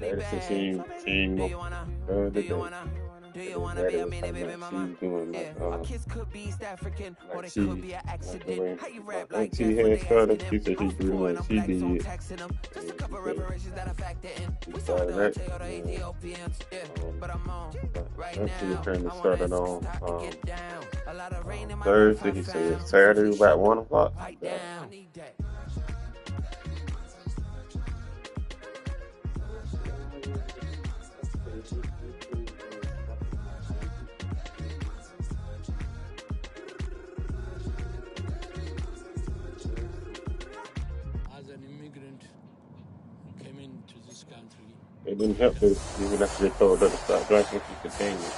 Madison seen the other day. Daddy was talking about she's doing like she like the way my auntie had started. She said she grew when she did. And she started that. Auntie apparently started on Thursday. He said Saturday about 1 o'clock. It didn't help her even after they told her to stop drinking. She continued.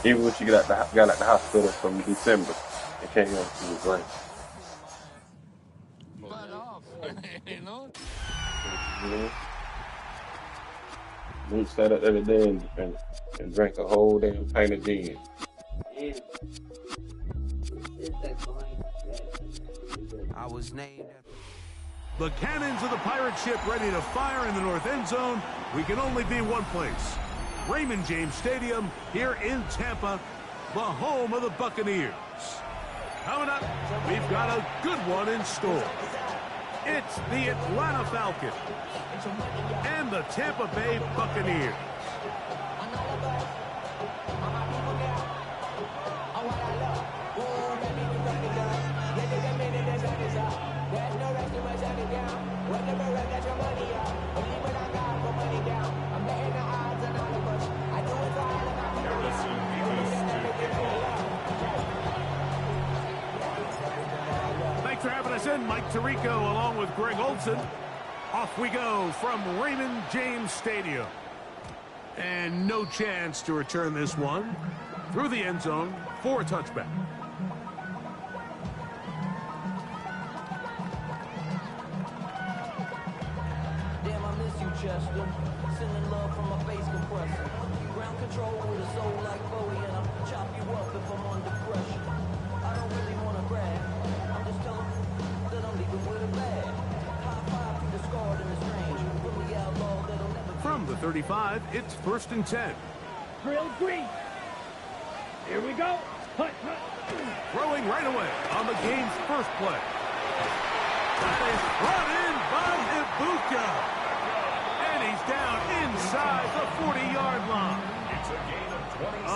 Even when she got out the hospital from December, it came out she was drinking. You know? We sat up the other day and drank a whole damn pint of gin. I was named. The cannons of the pirate ship ready to fire in the north end zone. We can only be one place. Raymond James Stadium here in Tampa, the home of the Buccaneers. Coming up, we've got a good one in store. It's the Atlanta Falcons and the Tampa Bay Buccaneers. Thanks for having us in, Mike Tirico, along with Greg Olson. Off we go from Raymond James Stadium. And no chance to return this one through the end zone for a touchback. Chester, sending love from my face compressor. Ground control with a soul like Bowie, and I'll chop you up if I'm under pressure. I don't really want to grab, I'm just telling that I'm leaving with a bag. High five to the scarred in this range. From the outlaw that'll never. From the 35, it's 1st and 10. Grilled green. Here we go. Hut, hut. Throwing right away on the game's first play. That is brought in by Ibuka. He's down inside the 40-yard line. It's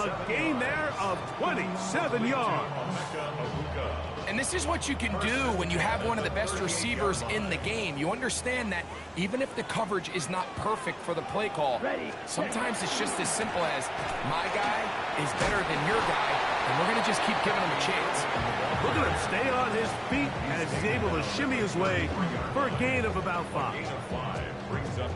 a gain there of 27 yards. And this is what you can do when you have one of the best receivers in the game. You understand that even if the coverage is not perfect for the play call, sometimes it's just as simple as my guy is better than your guy, and we're going to just keep giving him a chance. Look at him stay on his feet as he's able to shimmy his way for a gain of about 5.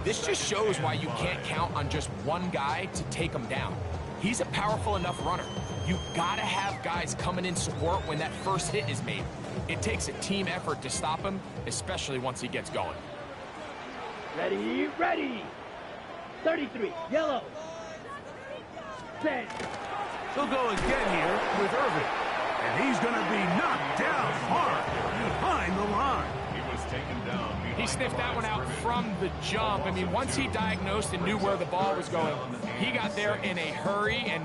This just shows why you can't count on just one guy to take him down. He's a powerful enough runner. You gotta have guys coming in support when that first hit is made. It takes a team effort to stop him, especially once he gets going. Ready, ready. 33, yellow. Set. He'll go again here with Irving. And he's gonna be knocked down hard behind the line. He sniffed that one out from the jump. I mean, once he diagnosed and knew where the ball was going, he got there in a hurry, and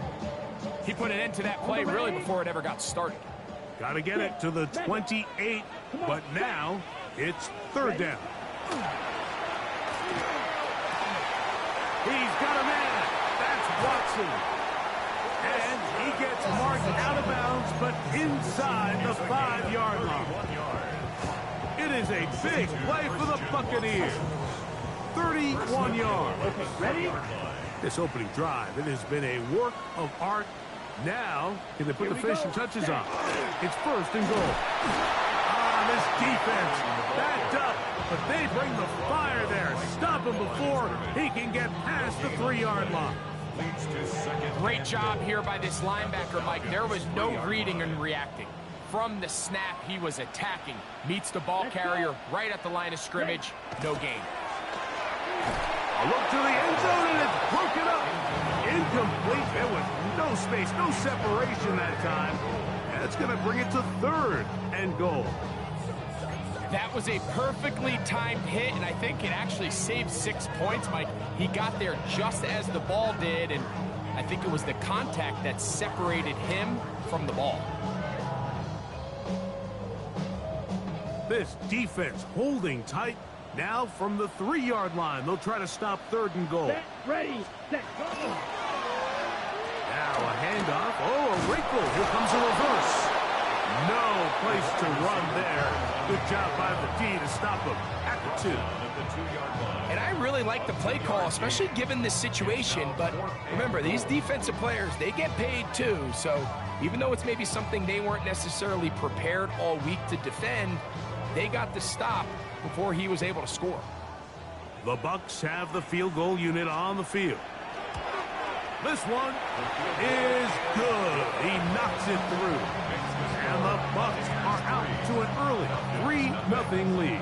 he put an end to that play really before it ever got started. Got to get it to the 28, but now it's 3rd down. He's got a man. That's Watson. And he gets marked out of bounds, but inside the 5-yard line. It is a big play for the Buccaneers. 31 yards. Ready? This opening drive, it has been a work of art. Now, can they put the finishing touches on? It's 1st and goal. This defense backed up, but they bring the fire there. Stop him before he can get past the 3-yard line. Great job here by this linebacker, Mike. There was no reading and reacting. From the snap, he was attacking. Meets the ball carrier right at the line of scrimmage. No gain. A look to the end zone, and it's broken up. Incomplete. There was no space, no separation that time. And it's going to bring it to 3rd and goal. That was a perfectly timed hit, and I think it actually saved 6 points, Mike. He got there just as the ball did, and I think it was the contact that separated him from the ball. This defense holding tight. Now from the 3-yard line, they'll try to stop 3rd and goal. Set, ready, set, go. Now a handoff. Oh, a wrinkle. Here comes a reverse. No place to run there. Good job by the D to stop him at the 2. And I really like the play call, especially given this situation. But remember, these defensive players, they get paid too. So even though it's maybe something they weren't necessarily prepared all week to defend, they got the stop before he was able to score. The Bucs have the field goal unit on the field. This one is good. He knocks it through. And the Bucs are out to an early 3-0 lead.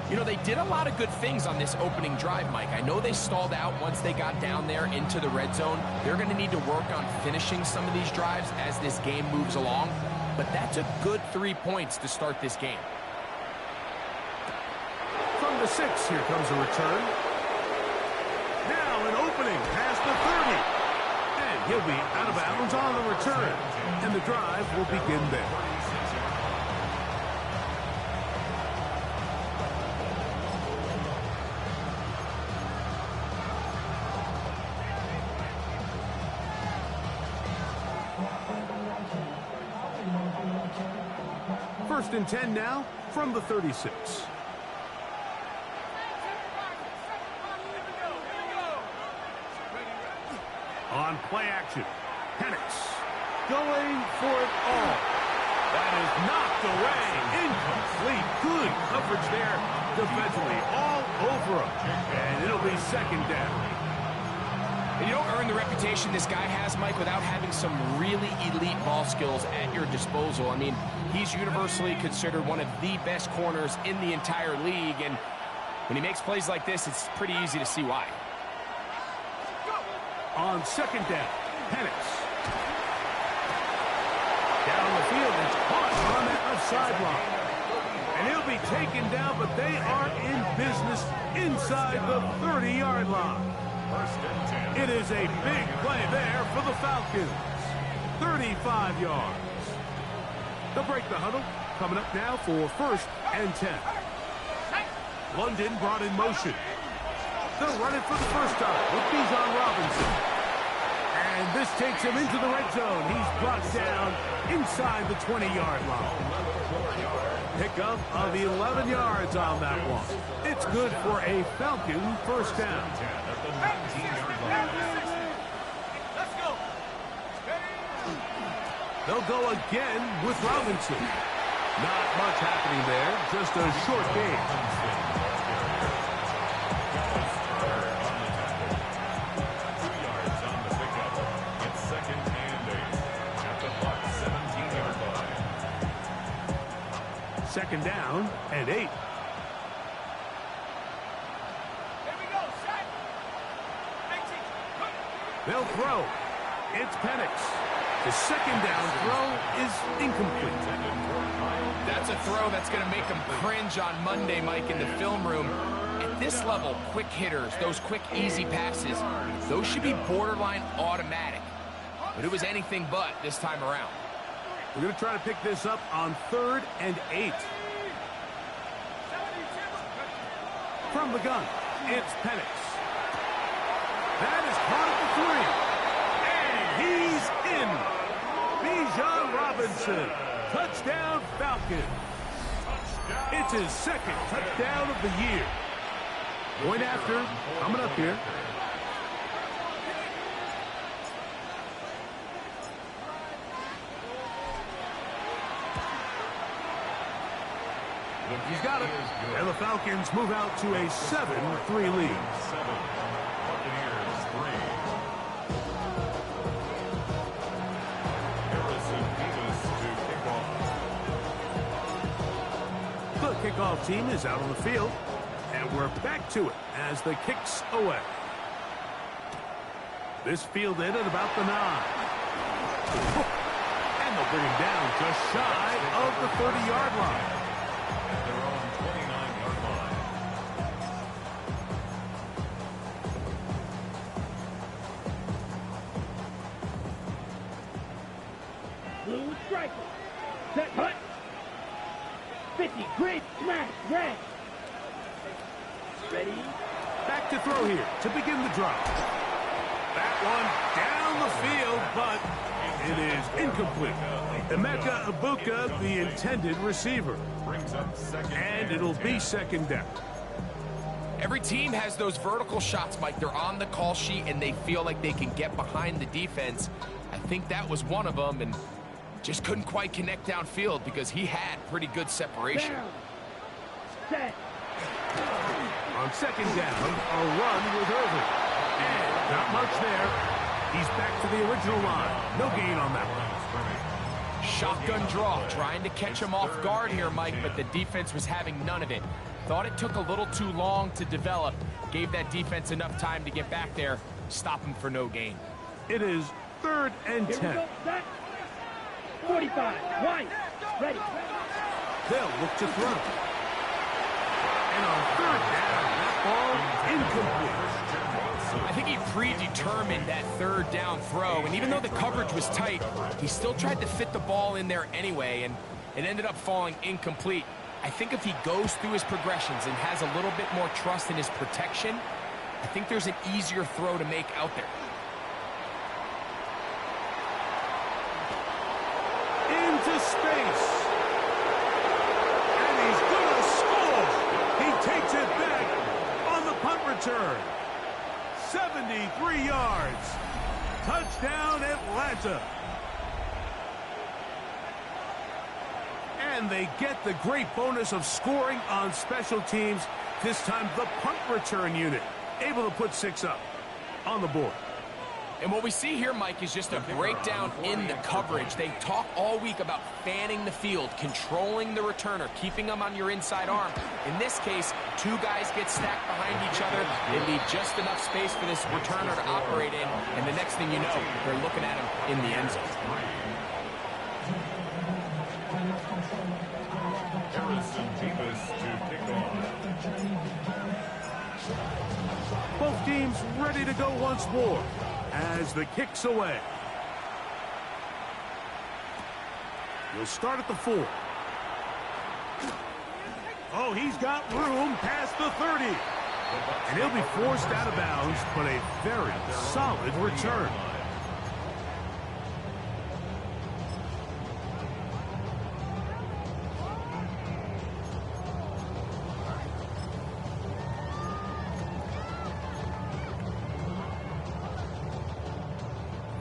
You know, they did a lot of good things on this opening drive, Mike. I know they stalled out once they got down there into the red zone. They're going to need to work on finishing some of these drives as this game moves along. But that's a good 3 points to start this game. From the 6, here comes a return. Now an opening past the 30. And he'll be out of bounds on the return. And the drive will begin there. First and 10 now from the 36. On play action, Penix going for it all. That is knocked away. Incomplete. Good coverage there defensively. All over him. And it'll be 2nd down. And you don't earn the reputation this guy has, Mike, without having some really elite ball skills at your disposal. I mean, he's universally considered one of the best corners in the entire league. And when he makes plays like this, it's pretty easy to see why. On 2nd down, Penix. Down the field, it's caught on that left sideline. And he'll be taken down, but they are in business inside the 30-yard line. It is a big play there for the Falcons. 35 yards. They'll break the huddle. Coming up now for 1st and 10. London brought in motion. They'll run it for the first time with Bijan Robinson. And this takes him into the red zone. He's brought down inside the 20-yard line. Pickup of 11 yards on that one. It's good for a Falcon first down. Let's go. They'll go again with Robinson. Not much happening there, just a short game. Second down and 8. Here we go, set. They'll throw. It's Penix. The 2nd down throw is incomplete. That's a throw that's going to make him cringe on Monday, Mike, in the film room. At this level, quick hitters, those quick, easy passes, those should be borderline automatic. But it was anything but this time around. We're going to try to pick this up on 3rd and 8. From the gun, it's Penix. That is caught at the 3. And he's in. Bijan Robinson. Touchdown, Falcons. It's his 2nd touchdown of the year. Point after, coming up here. He's got it. And the Falcons move out to a 7-3 lead. The kickoff team is out on the field. And we're back to it as the kick's away. This fielded at about the 9. And they'll bring him down just shy of the 30-yard line. striker. Set, hut. 50, grid, smash, red. Ready? Back to throw here to begin the drive. That one down the field, but it is incomplete. Emeka Ibuka, the intended receiver. And it'll be second down. Every team has those vertical shots, Mike. They're on the call sheet, and they feel like they can get behind the defense. I think that was one of them, and just couldn't quite connect downfield because he had pretty good separation. Down. Set. On second down, a run with Irvin. And not much there. He's back to the original line. No gain on that one. Shotgun draw, trying to catch him off guard here, Mike, but the defense was having none of it. Thought it took a little too long to develop. Gave that defense enough time to get back there. Stop him for no gain. It is 3rd and Here 10. we go. Set. 45. White. Ready. They'll look to throw. And on 3rd down, that ball incomplete. I think he predetermined that 3rd down throw, and even though the coverage was tight, he still tried to fit the ball in there anyway, and it ended up falling incomplete. I think if he goes through his progressions and has a little bit more trust in his protection, I think there's an easier throw to make out there. Into space. And he's gonna score. He takes it back on the punt return. 73 yards. Touchdown, Atlanta. And they get the great bonus of scoring on special teams. This time the punt return unit able to put 6 up on the board. And what we see here, Mike, is just a breakdown in the coverage. They talk all week about fanning the field, controlling the returner, keeping them on your inside arm. In this case, 2 guys get stacked behind each other. They leave just enough space for this returner to operate in, and the next thing you know, they're looking at him in the end zone. Both teams ready to go once more as the kick's away. We'll start at the 4. Oh, he's got room past the 30. And he'll be forced out of bounds, but a very solid return.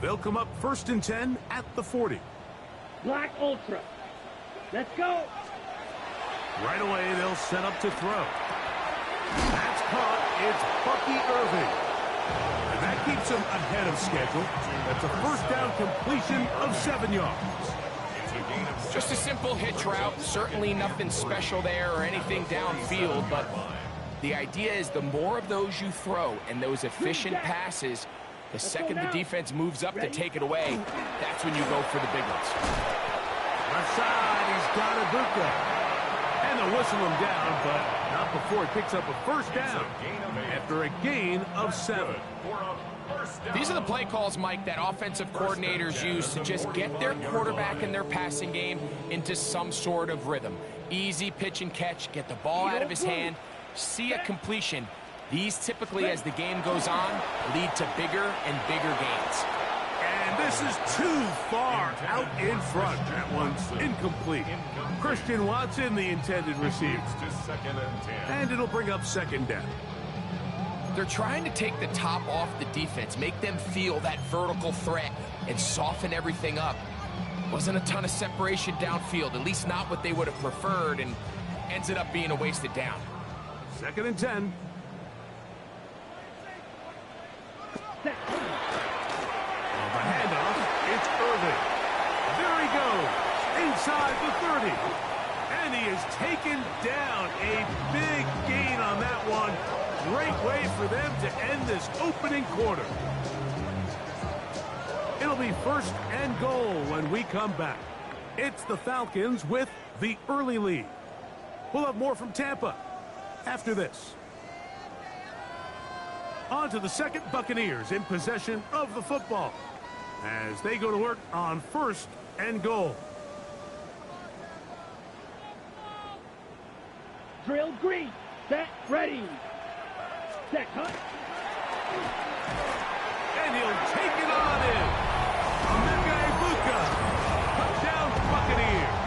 They'll come up 1st and 10 at the 40. Black Ultra. Let's go. Right away, they'll set up to throw. That's caught. It's Bucky Irving. And that keeps him ahead of schedule. That's a 1st down completion of 7 yards. Just a simple hitch route. Certainly nothing special there or anything downfield, but the idea is the more of those you throw and those efficient passes, the second the defense moves up to take it away, that's when you go for the big ones. Left side, he's got Ibuka. And they'll whistle him down, but not before he picks up a 1st down after a gain of 7. These are the play calls, Mike, that offensive coordinators use to just get their quarterback and their passing game into some sort of rhythm. Easy pitch and catch, get the ball out of his hand, see a completion. These typically, as the game goes on, lead to bigger and bigger gains. And this is too far out in front. That one's incomplete. Christian Watson, the intended receiver. And it'll bring up 2nd down. They're trying to take the top off the defense, make them feel that vertical threat, and soften everything up. Wasn't a ton of separation downfield, at least not what they would have preferred, and ends up being a wasted down. 2nd and 10. Set. The handoff, it's Irving. There he goes, inside the 30. And he is taken down. A big gain on that one. Great way for them to end this opening quarter. It'll be 1st and goal when we come back. It's the Falcons with the early lead. We'll have more from Tampa after this. On to the 2nd, Buccaneers in possession of the football as they go to work on 1st and goal. drill, green. Set, ready. Set, cut. And he'll take it on in. Touchdown Buccaneers.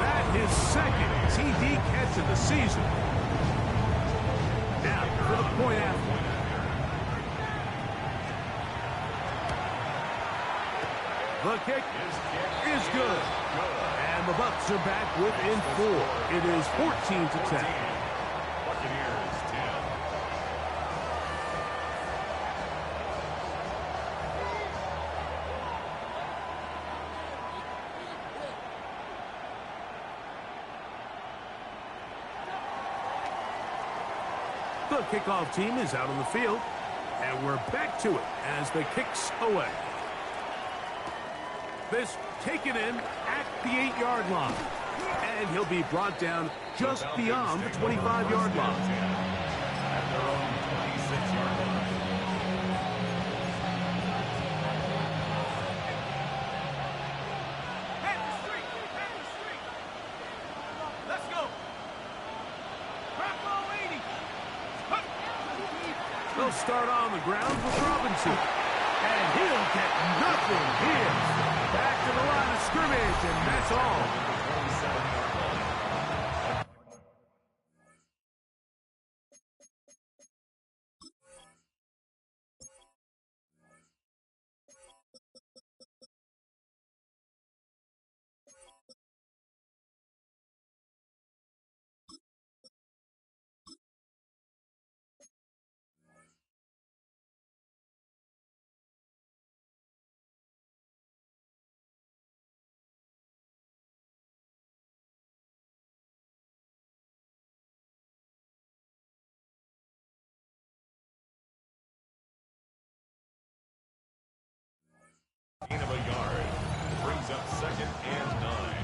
That is second TD catch of the season. Now for the point after. The kick is good. And the Bucs are back within 4. It is 14-10. Buccaneers 10. The kickoff team is out on the field, and we're back to it as the kick's away. This taken in at the 8-yard line, and he'll be brought down just beyond the 25-yard line. At their own 26-yard line. Let's go. They'll start on the ground with Robinson. And he'll get nothing here. Back to the line of scrimmage, and that's all. Gain of a yard. Brings up 2nd and 9.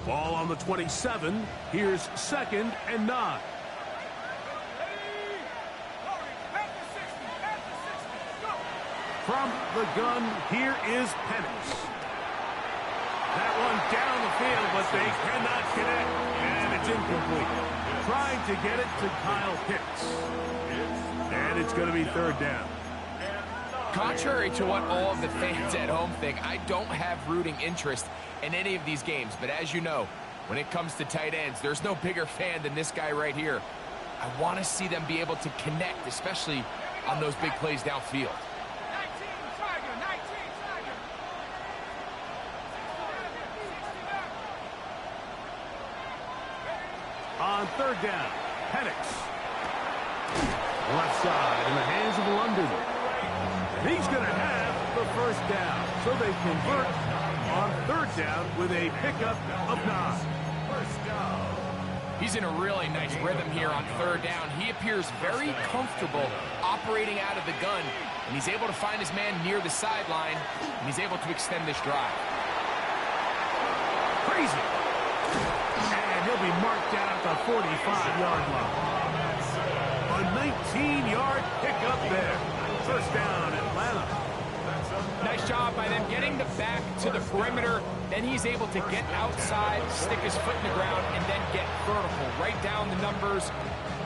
Ball on the 27. Here's 2nd and 9. From the gun, here is Penix. That one down the field, but they cannot connect. And it's incomplete. Trying to get it to Kyle Pitts. And it's going to be 3rd down. Contrary to what all of the fans at home think, I don't have rooting interest in any of these games. But as you know, when it comes to tight ends, there's no bigger fan than this guy right here. I want to see them be able to connect, especially on those big plays downfield. On 3rd down, Penix. Left side in the hands of London. And he's going to have the 1st down. So they convert on 3rd down with a pickup of 9. 1st down. He's in a really nice rhythm here on 3rd down. He appears very comfortable operating out of the gun, and he's able to find his man near the sideline, and he's able to extend this drive. Crazy. And he'll be marked down at the 45-yard line. A 19-yard pickup there. 1st down, Atlanta. Nice job by them getting the back to the perimeter. Then he's able to get outside, stick his foot in the ground, and then get vertical. Right down the numbers.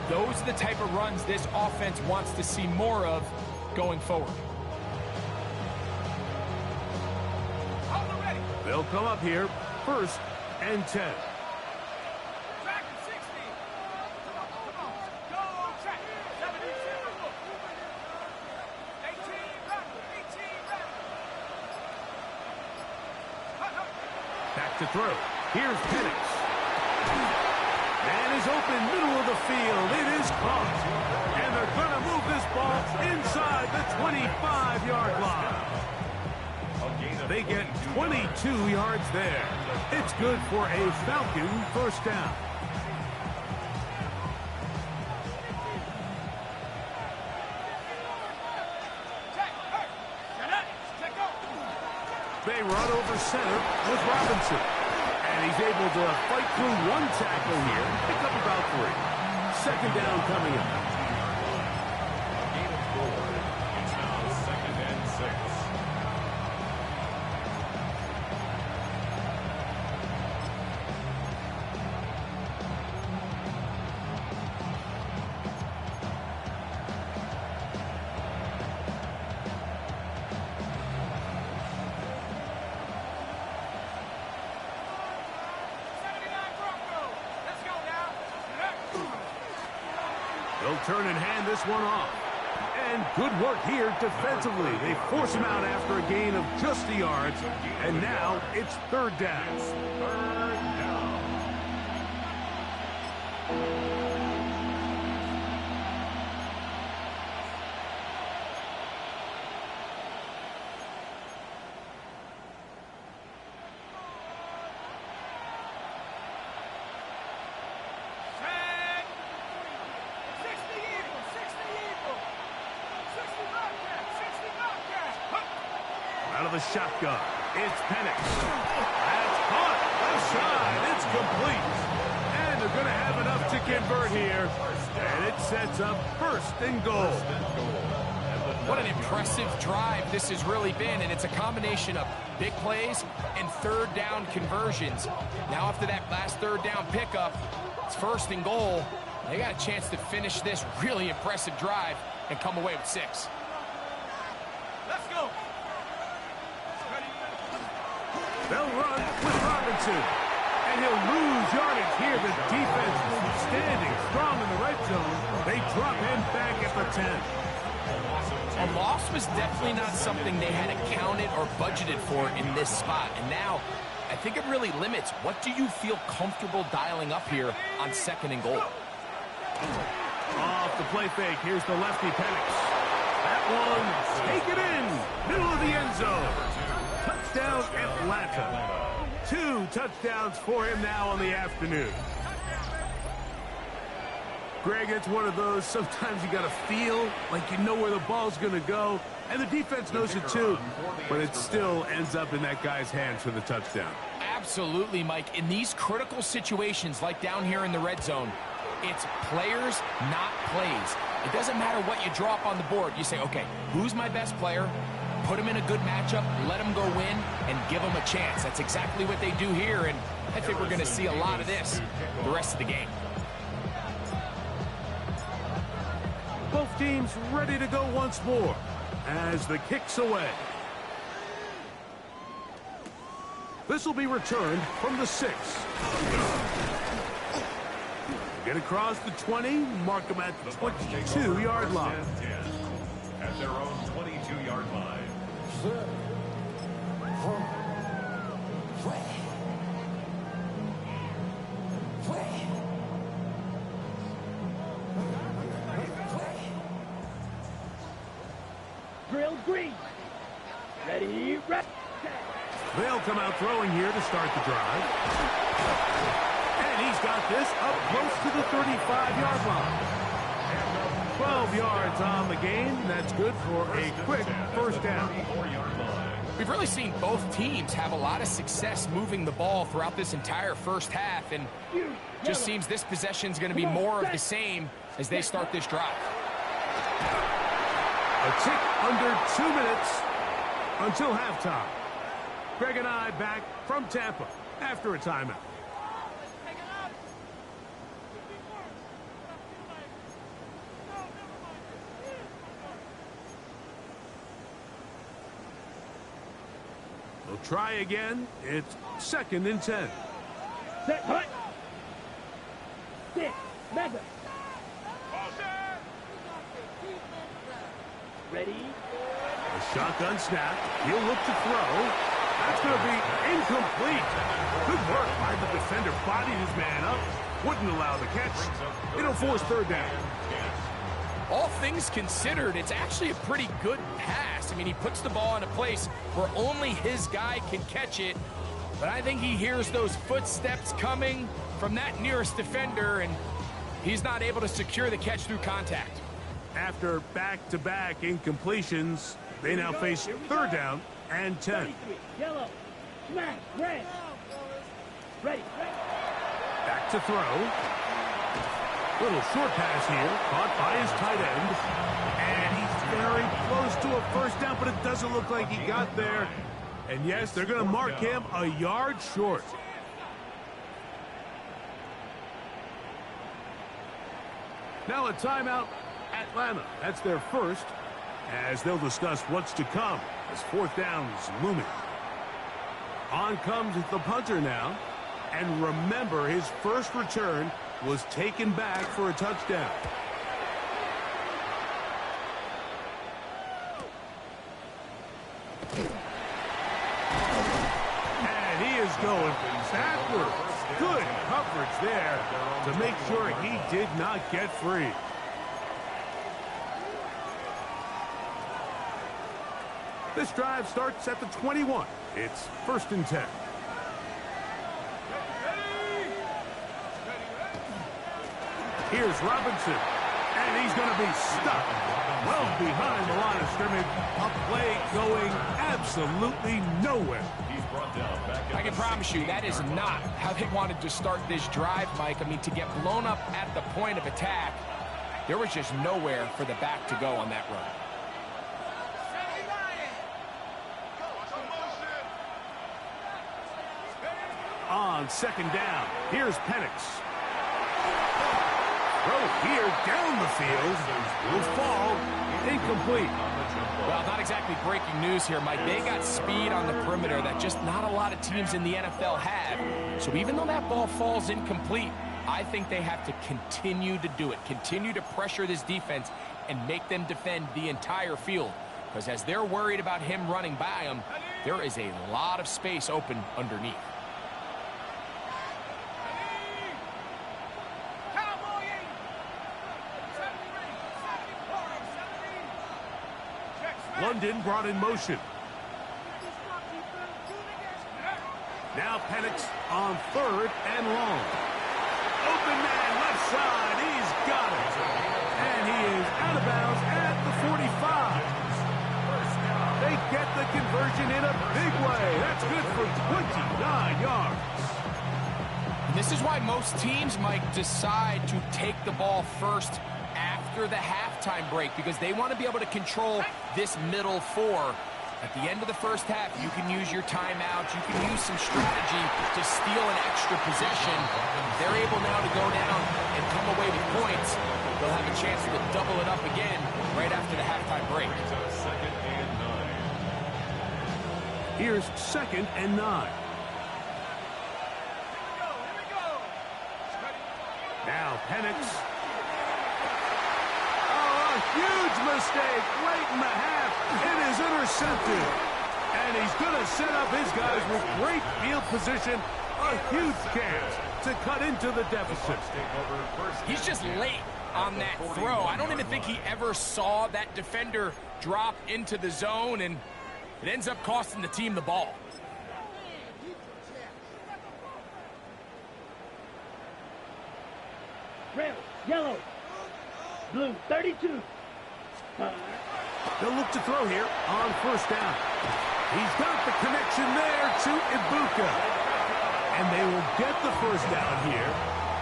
Those are the type of runs this offense wants to see more of going forward. They'll come up here, 1st and 10. To throw. Here's Penix. And is open middle of the field. It is caught. And they're going to move this ball inside the 25-yard line. They get 22 yards there. It's good for a Falcon 1st down. They run over center with Robinson. And he's able to fight through 1 tackle here. Pick up about 3. 2nd down coming up. return and hand this one off. And good work here defensively. They force him out after a gain of just the yards. And now it's third down. Out of the shotgun, it's Penix. That's caught. Left side, it's complete. And they're going to have enough to convert here. And it sets up first and goal. What an impressive drive this has really been, and it's a combination of big plays and third down conversions. Now after that last third down pickup, it's first and goal. They got a chance to finish this really impressive drive and come away with 6. Let's go. They'll run with Robinson. And he'll lose yardage here. The defense standing strong in the red zone. They drop him back at the 10. A loss was definitely not something they had accounted or budgeted for in this spot. And now, I think it really limits what do you feel comfortable dialing up here on second and goal. Off the play fake. Here's the lefty Penix. That one, take it in. Middle of the end zone. Touchdown Atlanta. 2 touchdowns for him now on the afternoon. Greg, it's one of those, sometimes you got to feel like you know where the ball's going to go, and the defense knows it too, but it still ends up in that guy's hands for the touchdown. Absolutely, Mike. In these critical situations, like down here in the red zone, it's players, not plays. It doesn't matter what you draw up on the board. You say, okay, who's my best player? Put him in a good matchup, let him go win, and give him a chance. That's exactly what they do here, and I think we're going to see a lot of this the rest of the game. Both teams ready to go once more as the kick's away. This will be returned from the 6. Get across the 20, mark them at the 22-yard line. At their own 22-yard line. Grilled green. Ready, rep. They'll come out throwing here to start the drive. And he's got this up close to the 35-yard line. 12 yards on the game. That's good for a quick first down. We've really seen both teams have a lot of success moving the ball throughout this entire first half, and just seems this possession is going to be more of the same as they start this drive. A tick under 2 minutes until halftime. Greg and I back from Tampa after a timeout. They'll try again. It's 2nd and 10. Set, hut. 6, mega. Ready? A shotgun snap. He'll look to throw. That's going to be incomplete. Good work by the defender. Bodied his man up. Wouldn't allow the catch. It'll force third down. All things considered, it's actually a pretty good pass. I mean, he puts the ball in a place where only his guy can catch it. But I think he hears those footsteps coming from that nearest defender, and he's not able to secure the catch through contact. After back-to-back incompletions, they now face third down and 10. Yellow. Smash. Red. Ready. Back to throw. Little short pass here, caught by his tight end. And he's very close to a first down, but it doesn't look like he got there. And yes, they're going to mark him a yard short. Now a timeout, Atlanta. That's their first, as they'll discuss what's to come as fourth down is looming. On comes the punter now. And remember, his first return was taken back for a touchdown. going backward. Good coverage there to make sure he did not get free. This drive starts at the 21. It's 1st and 10. Here's Robinson, and he's going to be stuck well behind the line of scrimmage. A play going absolutely nowhere. I can promise you that is not how they wanted to start this drive, Mike. I mean, to get blown up at the point of attack, there was just nowhere for the back to go on that run. On 2nd down, here's Penix. Throw here down the field will fall incomplete. Well, not exactly breaking news here, Mike. They got speed on the perimeter that just not a lot of teams in the NFL have. So even though that ball falls incomplete, I think they have to continue to do it, continue to pressure this defense and make them defend the entire field. Because as they're worried about him running by them, there is a lot of space open underneath. London brought in motion. Now Penix on 3rd and long. Open man left side. He's got it. And he is out of bounds at the 45. They get the conversion in a big way. That's good for 29 yards. And this is why most teams, Mike, decide to take the ball first after the halftime break, because they want to be able to control this middle 4. At the end of the first half, you can use your timeouts, you can use some strategy to steal an extra possession. They're able now to go down and come away with points. They'll have a chance to double it up again right after the halftime break. Here's 2nd and 9. Now Penix. Huge mistake late in the half. It is intercepted. And he's going to set up his guys with great field position. A huge chance to cut into the deficit. He's just late on that throw. I don't even think he ever saw that defender drop into the zone, and it ends up costing the team the ball. Red, yellow, blue, 32. They'll look to throw here on 1st down. He's got the connection there to Ibuka. And they will get the 1st down here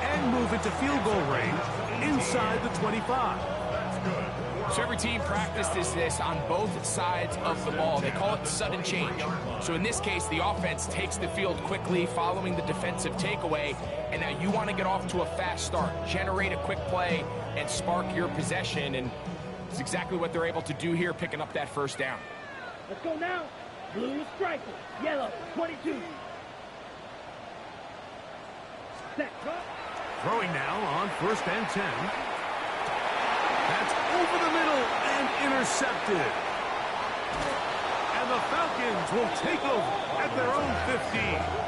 and move into field goal range inside the 25. So every team practices this on both sides of the ball. They call it sudden change. So in this case, the offense takes the field quickly following the defensive takeaway, and now you want to get off to a fast start, generate a quick play, and spark your possession, and it's exactly what they're able to do here, picking up that 1st down. Let's go now. Blue striker, yellow, 22. Set. Throwing now on 1st and 10. That's over the middle and intercepted. And the Falcons will take over at their own 15.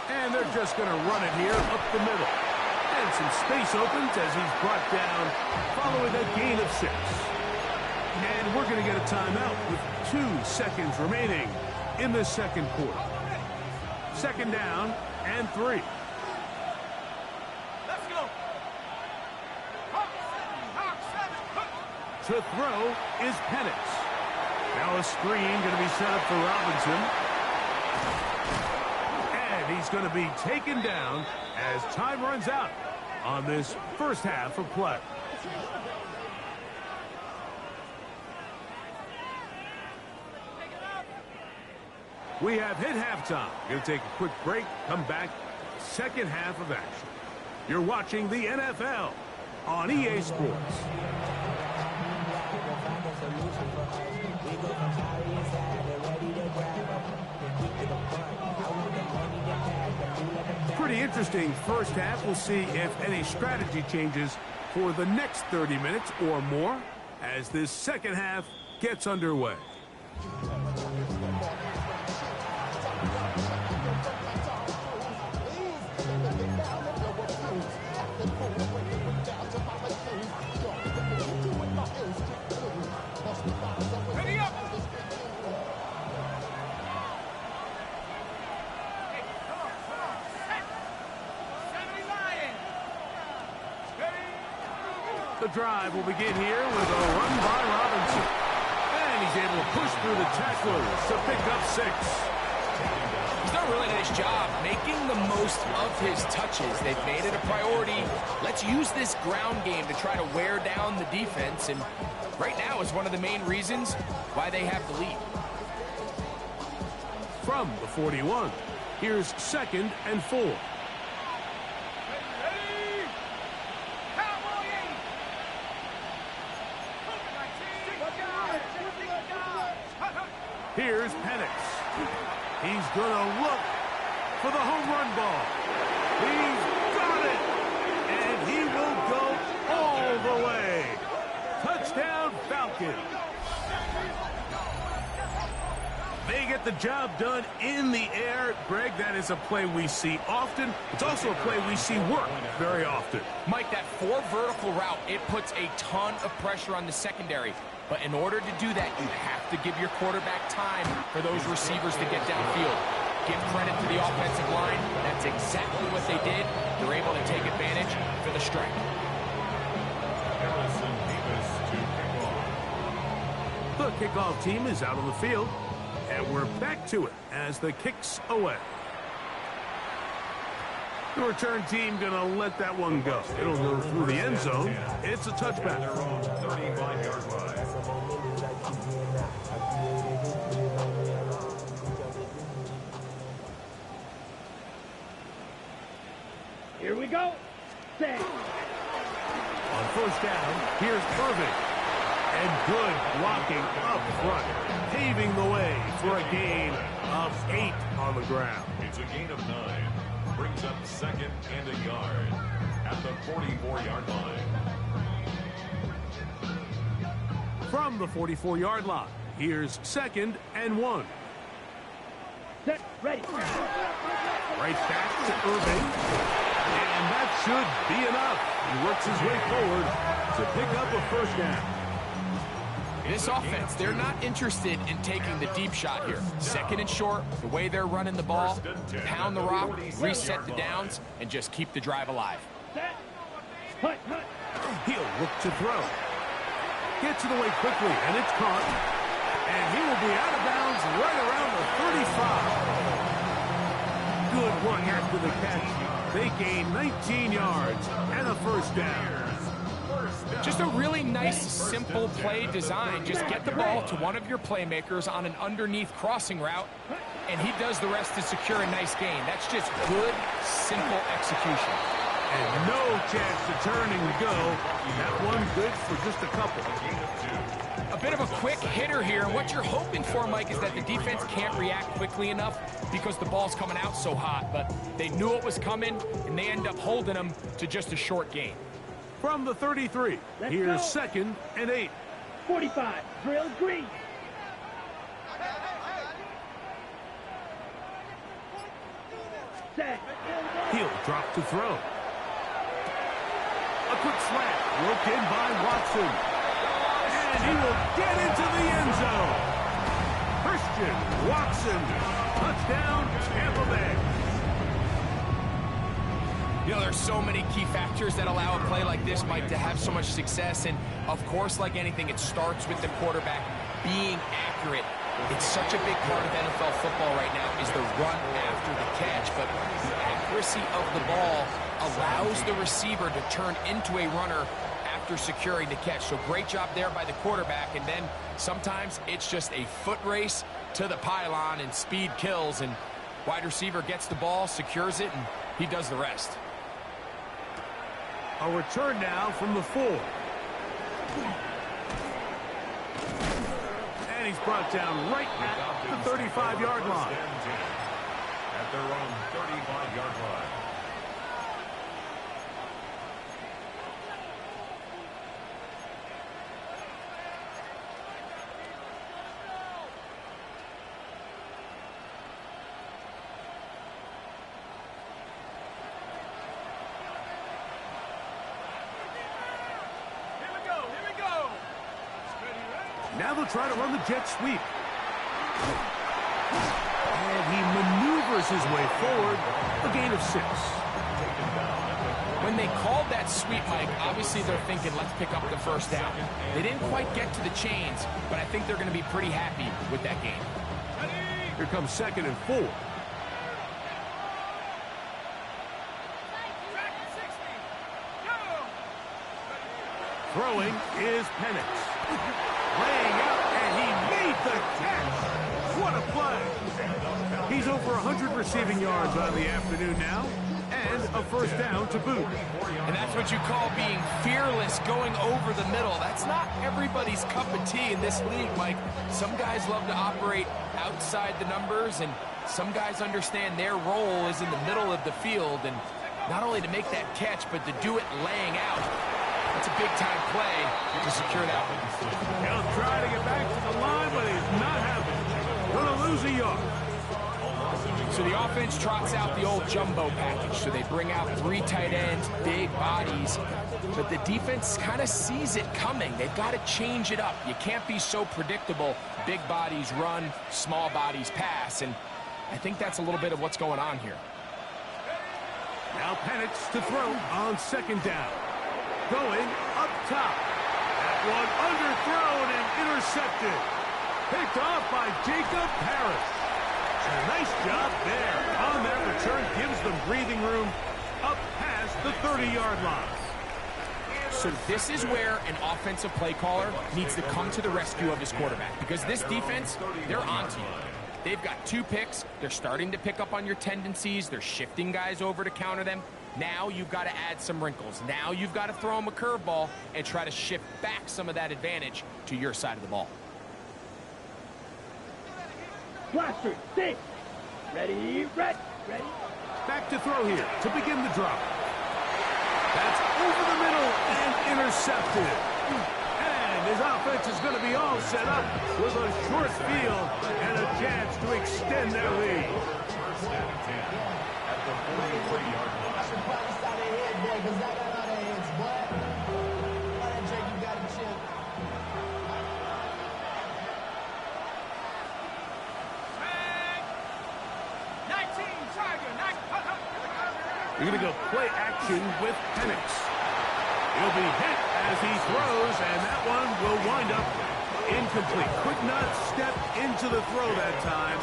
And they're just going to run it here up the middle. And some space opens as he's brought down following a gain of 6. And we're going to get a timeout with 2 seconds remaining in the 2nd quarter. 2nd down and 3. Let's go. To throw is Penix. Now a screen going to be set up for Robinson. And he's going to be taken down as time runs out on this 1st half of play. We have hit halftime. Going to take a quick break, come back, 2nd half of action. You're watching the NFL on EA Sports. Pretty interesting first half. We'll see if any strategy changes for the next 30 minutes or more as this second half gets underway. Ready up! The drive will begin here with a run by Robinson. And he's able to push through the tacklers to pick up 6. He's done a really nice job making the most of his touches. They've made it a priority. Let's use this ground game to try to wear down the defense. And right now is one of the main reasons why they have the lead. From the 41, here's 2nd and 4. Here's Penix. He's going to look for the home run ball. He's got it. And he will go all the way. Touchdown, Falcons. They get the job done in the air. Greg, that is a play we see often. It's also a play we see work very often. Mike, that 4 vertical route, it puts a ton of pressure on the secondary. But in order to do that, you have to give your quarterback time for those receivers to get downfield. Give credit to the offensive line. That's exactly what they did. They're able to take advantage for the strike. The kickoff team is out on the field, and we're back to it as the kick's away. The return team going to let that one go. It'll go through the end zone. It's a touchback. 35-yard line. Here we go. Set. On first down, here's Irving. And good blocking up front, paving the way for a gain of 8 on the ground. It's a gain of 9. Brings up 2nd and a yard at the 44-yard line. From the 44-yard line, here's 2nd and 1. Set. Ready. Right back to Irving. And that should be enough. He works his way forward to pick up a first down. This offense, they're not interested in taking the deep shot here. 2nd and short, the way they're running the ball, pound the rock, reset the downs, and just keep the drive alive. Set. Hut. He'll look to throw. Gets it away quickly, and it's caught. And he will be out of bounds right around the 35. Good work after the catch. They gain 19 yards and a first down. Just a really nice, simple play design. Just get the ball to one of your playmakers on an underneath crossing route, and he does the rest to secure a nice gain. That's just good, simple execution. And no chance to turn and go. That one good for just a couple. A bit of a quick hitter here. What you're hoping for, Mike, is that the defense can't react quickly enough because the ball's coming out so hot. But they knew it was coming, and they end up holding them to just a short gain. From the 33, here's 2nd and 8. 45. Drill green. Set. He'll drop to throw. A quick slant, worked in by Watson. And he will get into the end zone. Christian Watson, touchdown, Tampa Bay. You know, there's so many key factors that allow a play like this, Mike, to have so much success. And, of course, like anything, it starts with the quarterback being accurate. It's such a big part of NFL football right now is the run after the catch. But the accuracy of the ball allows the receiver to turn into a runner after securing the catch. So great job there by the quarterback. And then sometimes it's just a foot race to the pylon and speed kills. And wide receiver gets the ball, secures it, and he does the rest. A return now from the 4. And he's brought down right at the 35-yard line. At their own 35-yard line. Now they'll try to run the jet sweep. And he maneuvers his way forward. A gain of 6. When they called that sweep, Mike, obviously they're thinking, let's pick up the first down. They didn't quite get to the chains, but I think they're going to be pretty happy with that game. Here comes 2nd and 4. Throwing is Penix. Laying out, and he made the catch. What a play. He's over 100 receiving yards on the afternoon now, and a first down to boot. And that's what you call being fearless, going over the middle. That's not everybody's cup of tea in this league, Mike. Some guys love to operate outside the numbers, and some guys understand their role is in the middle of the field, and not only to make that catch, but to do it laying out. That's a big-time play to secure that one. He'll try to get back to the line, but he's not having it. Going to lose a yard. So the offense trots out the old jumbo package. So they bring out 3 tight ends, big bodies. But the defense kind of sees it coming. They've got to change it up. You can't be so predictable. Big bodies run, small bodies pass. And I think that's a little bit of what's going on here. Now Penix to throw on 2nd down. Going up top. That one underthrown and intercepted. Picked off by Jacob Harris. And a nice job there. On that return, gives them breathing room up past the 30-yard line. So this is where an offensive play caller needs to come to the rescue of his quarterback. Because this defense, they're onto you. They've got 2 picks. They're starting to pick up on your tendencies. They're shifting guys over to counter them. Now you've got to add some wrinkles. Now you've got to throw them a curveball and try to shift back some of that advantage to your side of the ball. Blaster, 6. Ready, ready. Back to throw here to begin the drop. That's over the middle and intercepted. And his offense is going to be all set up with a short field and a chance to extend their lead. At the 43-yard line. You're going to go play action with Penix. He'll be hit as he throws, and that one will wind up incomplete. Could not step into the throw that time.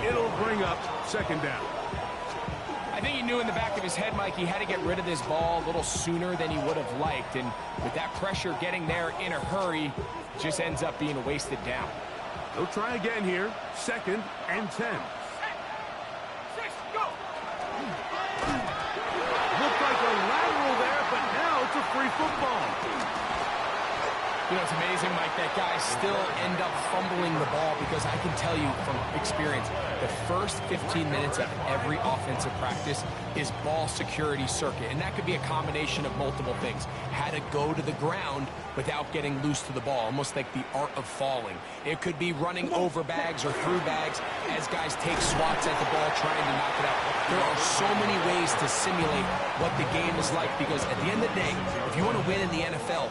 It'll bring up 2nd down. I think he knew in the back of his head, Mike, he had to get rid of this ball a little sooner than he would have liked. And with that pressure getting there in a hurry, just ends up being a wasted down. They'll try again here. 2nd and 10. Looked like a lateral there, but now it's a free football. You know, it's amazing, Mike, that guys still end up fumbling the ball because I can tell you from experience, the first 15 minutes of every offensive practice is ball security circuit. And that could be a combination of multiple things. How to go to the ground without getting loose to the ball, almost like the art of falling. It could be running over bags or through bags as guys take swats at the ball trying to knock it out. There are so many ways to simulate what the game is like because at the end of the day, if you want to win in the NFL,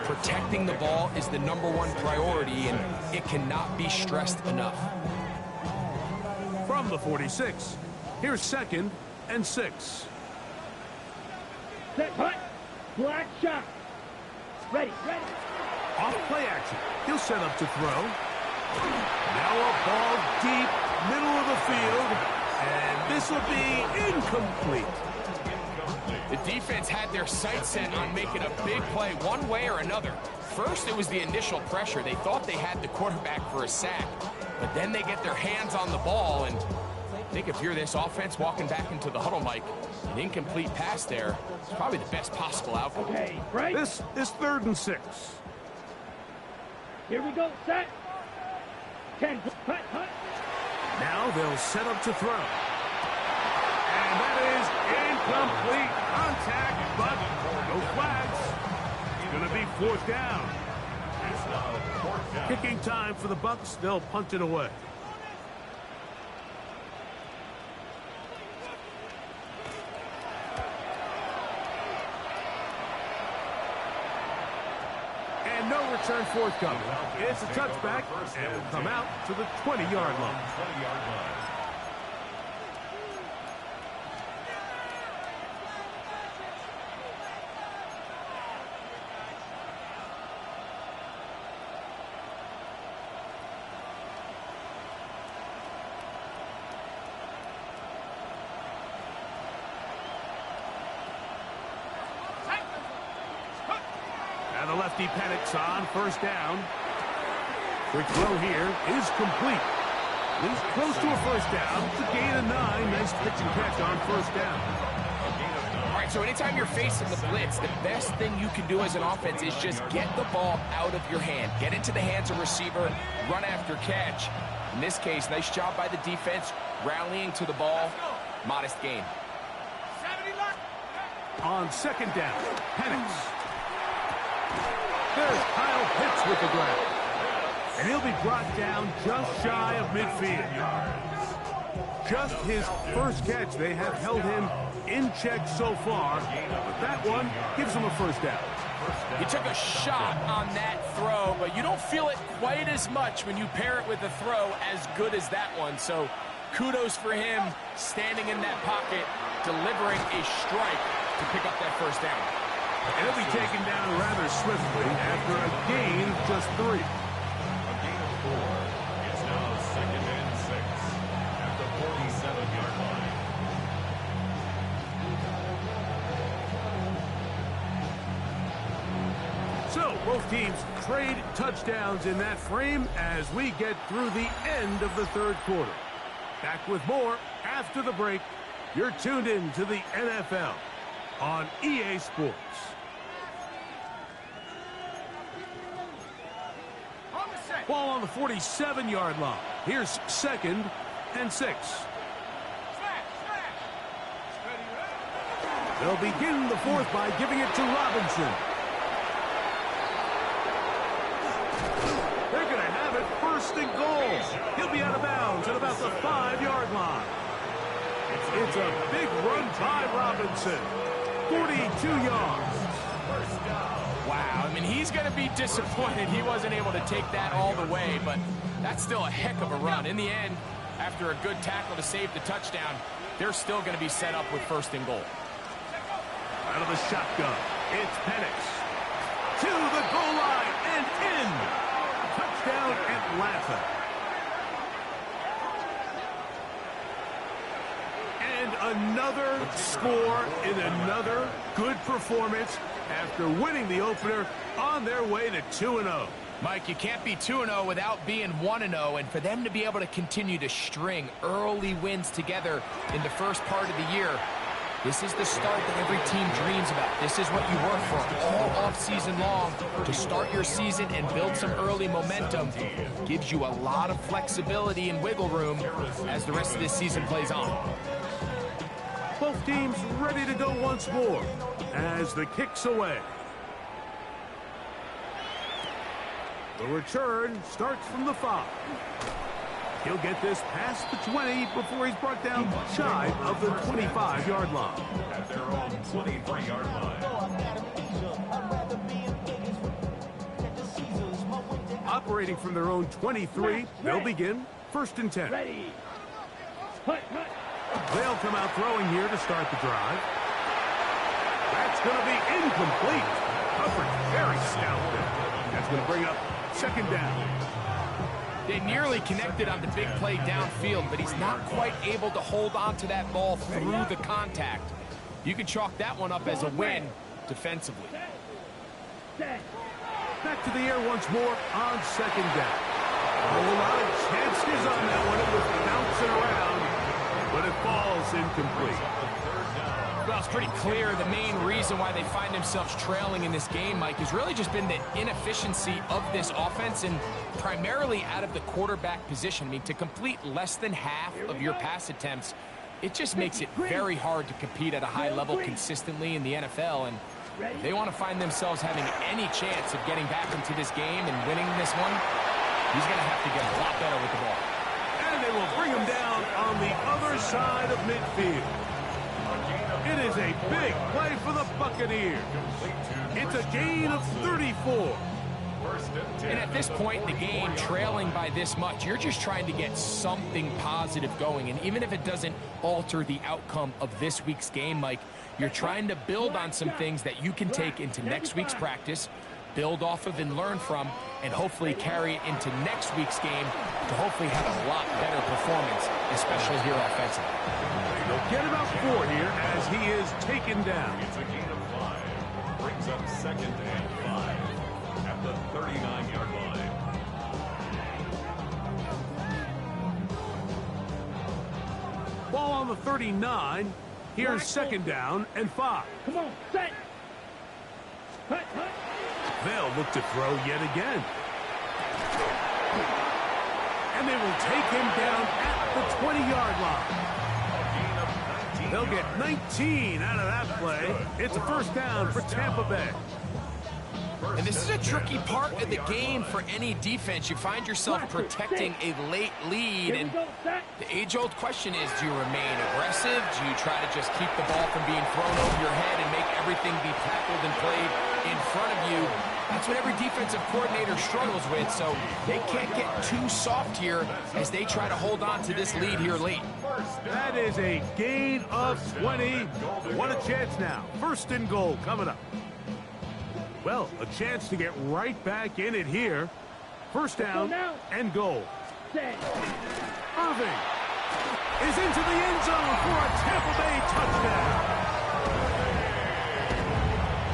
protecting the ball is the #1 priority, and it cannot be stressed enough. From the 46, here's 2nd and 6. Set, hut. Black shot. Ready. Off play action. He'll set up to throw. Now a ball deep, middle of the field, and this will be incomplete. The defense had their sights set on making a big play one way or another. First, it was the initial pressure. They thought they had the quarterback for a sack, but then they get their hands on the ball, and I think if you're this offense walking back into the huddle, Mike, an incomplete pass there is probably the best possible outcome. Okay, break. This is 3rd and 6. Here we go. Set. 10. Hut, hut. Now they'll set up to throw. And that is incomplete contact, but no flags. It's going to be 4th down. Kicking time for the Bucks. They'll punt it away. And no return forthcoming. It's a touchback, and will come out to the 20-yard line. And the lefty panics on 1st down. Quick throw here is complete. He's close to a 1st down. It's a gain of 9. Nice pitch and catch on 1st down. All right, so anytime you're facing the blitz, the best thing you can do as an offense is just get the ball out of your hand. Get into the hands of receiver, run after catch. In this case, nice job by the defense, rallying to the ball. Modest gain. On 2nd down, Penix. There's Kyle Pitts with the grab. And he'll be brought down just shy of midfield. Just his first catch. They have held him in check so far. But that one gives him a 1st down. He took a shot on that throw, but you don't feel it quite as much when you pair it with a throw as good as that one. So kudos for him standing in that pocket, delivering a strike to pick up that 1st down. And he'll be taken down rather swiftly after a gain of just 3. A gain of 4. It's now 2nd and 6 at the 47-yard line. So both teams trade touchdowns in that frame as we get through the end of the 3rd quarter. Back with more after the break. You're tuned in to the NFL on EA Sports. Ball on the 47-yard line. Here's 2nd and 6. They'll begin the 4th by giving it to Robinson. They're going to have it 1st and goal. He'll be out of bounds at about the 5-yard line. It's a big run by Robinson. 42 yards. Wow, I mean, he's going to be disappointed he wasn't able to take that all the way, but that's still a heck of a run. In the end, after a good tackle to save the touchdown, they're still going to be set up with 1st and goal. Out of the shotgun, it's Penix. To the goal line and in. Touchdown, Atlanta. And another score in another good performance after winning the opener on their way to 2-0. Mike, you can't be 2-0 without being 1-0, and for them to be able to continue to string early wins together in the first part of the year, this is the start that every team dreams about. This is what you work for all offseason long. To start your season and build some early momentum gives you a lot of flexibility and wiggle room as the rest of this season plays on. Both teams ready to go once more as the kick's away. The return starts from the 5. He'll get this past the 20 before he's brought down shy of the 25-yard line. At their own 23-yard line. Operating from their own 23, they'll begin 1st and 10. Ready. Hut, hut. They'll come out throwing here to start the drive. That's going to be incomplete. Coverage very stout there. That's going to bring up 2nd down. They nearly connected on the big play downfield, but he's not quite able to hold on to that ball through the contact. You can chalk that one up as a win defensively. Back to the air once more on 2nd down. A whole lot of chances on that one. It was bouncing around, but it falls incomplete. Well, it's pretty clear the main reason why they find themselves trailing in this game, Mike, has really just been the inefficiency of this offense and primarily out of the quarterback position. I mean, to complete less than half of your pass attempts, it just makes it very hard to compete at a high level consistently in the NFL. And if they want to find themselves having any chance of getting back into this game and winning this one, he's going to have to get a lot better with the ball. And they will bring him down on the other side of midfield. It is a big play for the Buccaneers. It's a gain of 34. And at this point in the game, trailing by this much, you're just trying to get something positive going. And even if it doesn't alter the outcome of this week's game, Mike, you're trying to build on some things that you can take into next week's practice, build off of and learn from, and hopefully carry it into next week's game to hopefully have a lot better performance, especially here offensively. They'll get about 4 here as he is taken down. It's a gain of 5. Brings up 2nd and 5 at the 39-yard line. Ball on the 39. Here's 2nd down and 5. Come on, set. Hut, hut. They'll look to throw yet again. And they will take him down at the 20-yard line. They'll get 19 out of that play. It's a 1st down for Tampa Bay. And this is a tricky part of the game for any defense. You find yourself protecting a late lead, and the age-old question is, do you remain aggressive? Do you try to just keep the ball from being thrown over your head and make everything be tackled and played in front of you? That's what every defensive coordinator struggles with, so they can't get too soft here as they try to hold on to this lead here late. That is a gain of 20. What a chance now. 1st and goal coming up. Well, a chance to get right back in it here. 1st down and goal. Irving is into the end zone for a Tampa Bay touchdown.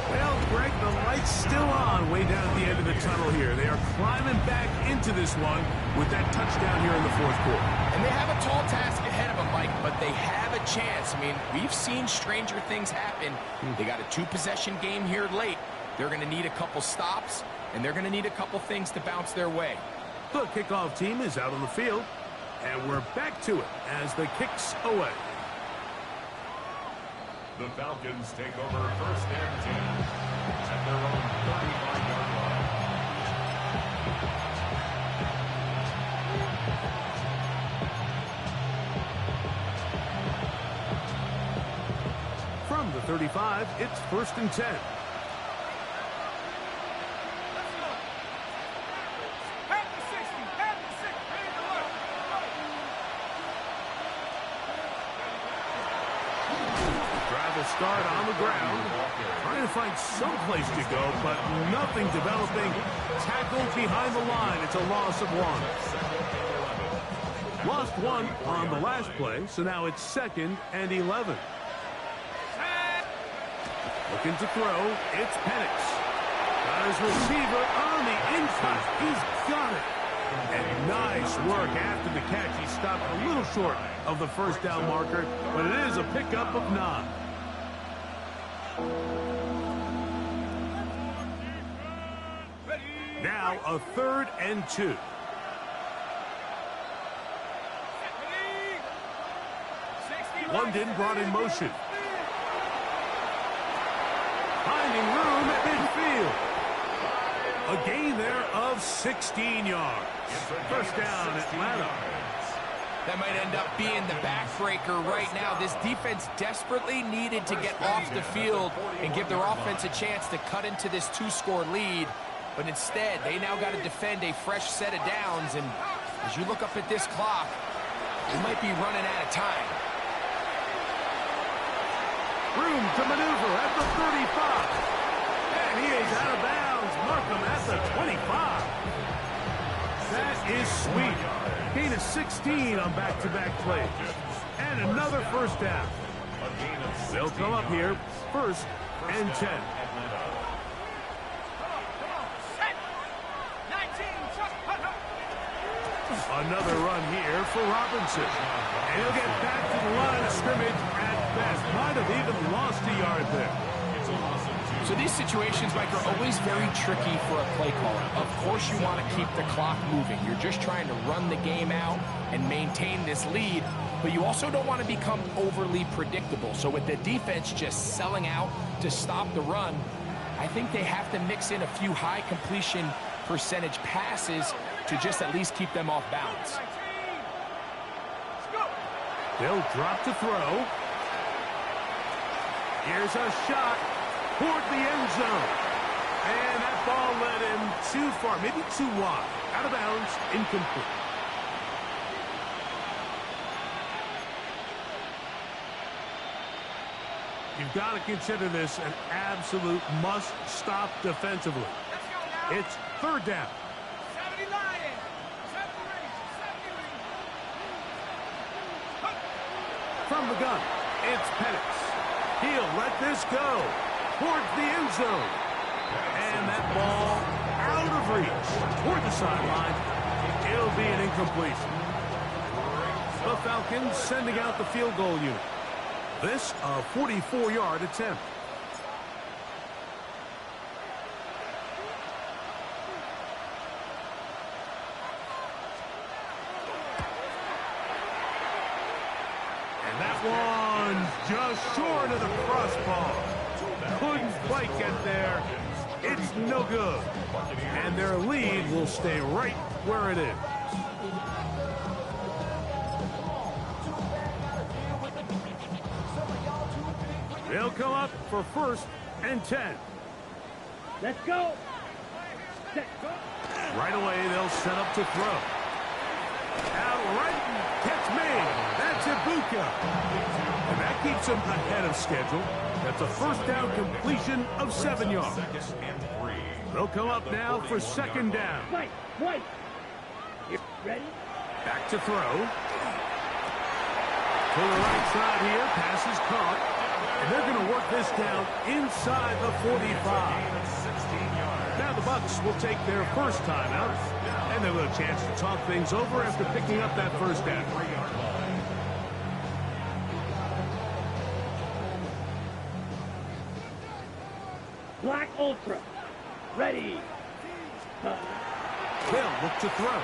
Well, Greg, the light's still on way down at the end of the tunnel here. They are climbing back into this one with that touchdown here in the 4th quarter. And they have a tall task ahead of them, Mike, but they have a chance. I mean, we've seen stranger things happen. They got a 2-possession game here late. They're going to need a couple stops, and they're going to need a couple things to bounce their way. The kickoff team is out on the field, and we're back to it as the kick's away. The Falcons take over 1st and 10 at their own 35-yard line. From the 35, it's 1st and 10. Start on the ground, trying to find some place to go, but nothing developing. Tackled behind the line. It's a loss of 1. Lost 1 on the last play, so now it's 2nd and 11. Looking to throw, it's Penix. Got his receiver on the inside. He's got it. And nice work after the catch. He stopped a little short of the 1st down marker, but it is a pickup of 9. Now a 3rd and 2. London brought in motion. Finding room at midfield. A gain there of 16 yards. 1st down, Atlanta. That might end up being the backbreaker right now. This defense desperately needed to get off the field and give their offense a chance to cut into this 2-score lead. But instead, they now got to defend a fresh set of downs. And as you look up at this clock, they might be running out of time. Room to maneuver at the 35. And he is out of bounds. Markham at the 25. That is sweet. Gain of 16 on back-to-back plays. And another 1st down. They'll come up here 1st and 10. Another run here for Robinson. And he'll get back to the line of scrimmage at defense might have even lost a yard there. So these situations, Mike, are always very tricky for a play caller. Of course you want to keep the clock moving. You're just trying to run the game out and maintain this lead, but you also don't want to become overly predictable. So with the defense just selling out to stop the run, I think they have to mix in a few high completion percentage passes to just at least keep them off balance. They'll drop to throw. Here's a shot toward the end zone. And that ball led him too far, maybe too wide. Out of bounds, incomplete. You've got to consider this an absolute must-stop defensively. It's third down. From the gun, it's Penix. He'll let this go towards the end zone. And that ball out of reach toward the sideline. It'll be an incompletion. The Falcons sending out the field goal unit. This a 44-yard attempt. And that one just short of the crossbar. Couldn't quite get there. It's no good. And their lead will stay right where it is. They'll come up for 1st and 10. Let's go. Set, go. Right away, they'll set up to throw. Out right, catch made. That's Ibuka. And that keeps him ahead of schedule. That's a first down completion of 7 yards. They'll come up now for 2nd down. Wait. You ready? Back to throw. To the right side here, pass is caught. And they're going to work this down inside the 45. Now the Bucs will take their first timeout, and they'll have a chance to talk things over after picking up that first down. Black Ultra. Ready. They'll look to throw.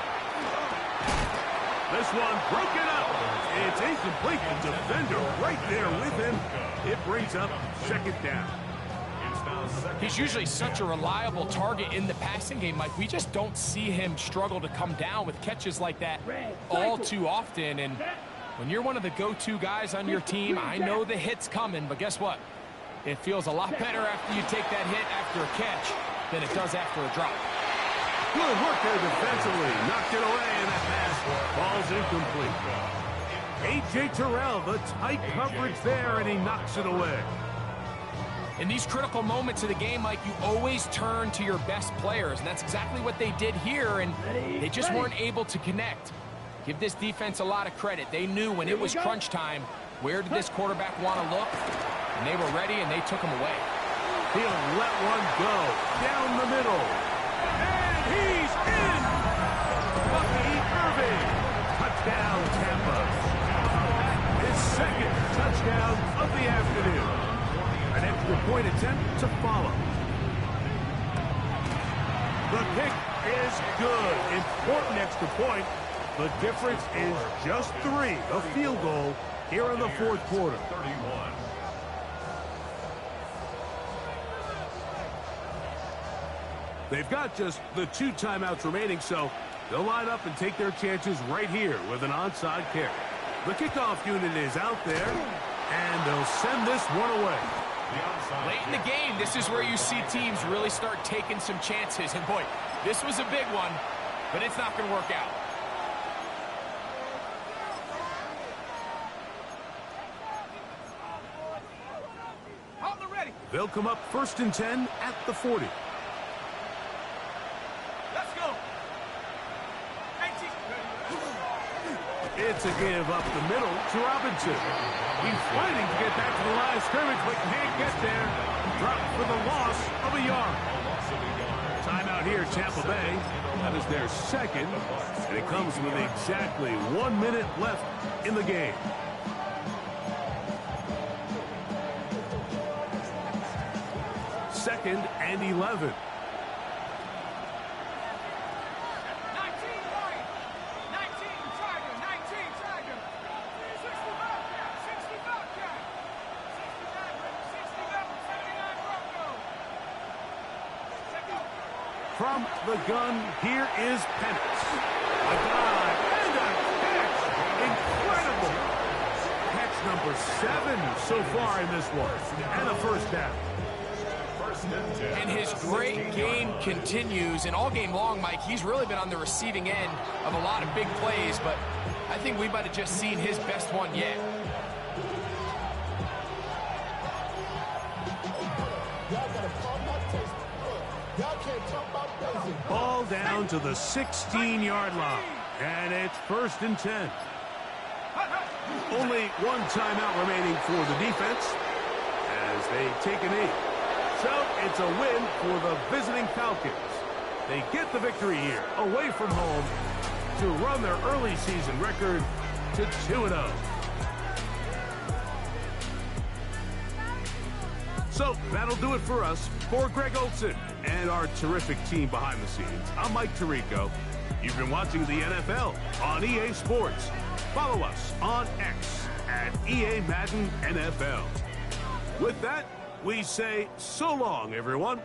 This one broken up. It's incomplete. The defender right there with him. It brings up 2nd down. He's usually such a reliable target in the passing game, Mike. We just don't see him struggle to come down with catches like that all too often. And when you're one of the go-to guys on your team, I know the hit's coming, but guess what? It feels a lot better after you take that hit after a catch than it does after a drop. Good work there defensively. Knocked it away, and that pass falls incomplete. A.J. Terrell, the tight coverage there, and he knocks it away. In these critical moments of the game, Mike, you always turn to your best players, and that's exactly what they did here, and they just weren't able to connect. Give this defense a lot of credit. They knew when it was crunch time, where did this quarterback want to look, and they were ready, and they took him away. He'll let one go down the middle. And he's in! Bucky Irving. Touchdown, Tampa. His 2nd touchdown of the afternoon. An extra point attempt to follow. The kick is good. Important extra point. The difference is just 3. A field goal here in the 4th quarter. They've got just the 2 timeouts remaining, so they'll line up and take their chances right here with an onside kick. The kickoff unit is out there, and they'll send this one away. Late in the game, this is where you see teams really start taking some chances. And boy, this was a big one, but it's not going to work out. They'll come up 1st and 10 at the 40. Let's go. It's a give up the middle to Robinson. He's fighting to get back to the line of scrimmage, but can't get there. Dropped for the loss of a yard. Timeout here, Tampa Bay. That is their 2nd, and it comes with exactly 1 minute left in the game. 2nd and 11. From the gun, here is Penix. A dive and a catch. Incredible. Catch number 7 so far in this one. And a first down. And his great game continues. And all game long, Mike, he's really been on the receiving end of a lot of big plays. But I think we might have just seen his best one yet. Ball down to the 16-yard line. And it's 1st and 10. Only one timeout remaining for the defense as they take a knee. So it's a win for the visiting Falcons. They get the victory here away from home to run their early season record to 2-0. So that'll do it for us. For Greg Olson and our terrific team behind the scenes, I'm Mike Tirico. You've been watching the NFL on EA Sports. Follow us on X at EA Madden NFL. With that, we say so long, everyone.